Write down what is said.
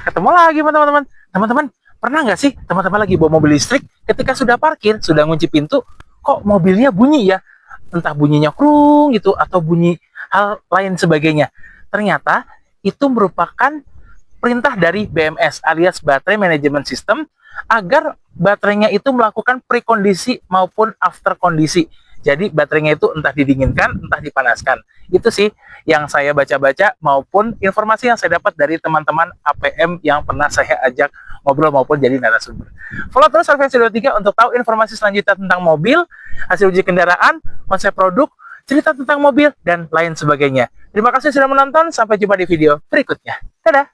Ketemu lagi teman-teman. Teman-teman, pernah nggak sih teman-teman lagi bawa mobil listrik, ketika sudah parkir, sudah ngunci pintu, kok mobilnya bunyi ya? Entah bunyinya krung gitu, atau bunyi hal lain sebagainya. Ternyata itu merupakan perintah dari BMS alias Battery Management System agar baterainya itu melakukan pre-kondisi maupun after kondisi. Jadi baterainya itu entah didinginkan, entah dipanaskan. Itu sih yang saya baca-baca maupun informasi yang saya dapat dari teman-teman APM yang pernah saya ajak ngobrol maupun jadi narasumber. Follow terus Survei 23 untuk tahu informasi selanjutnya tentang mobil, hasil uji kendaraan, konsep produk, cerita tentang mobil, dan lain sebagainya. Terima kasih sudah menonton, sampai jumpa di video berikutnya. Dadah!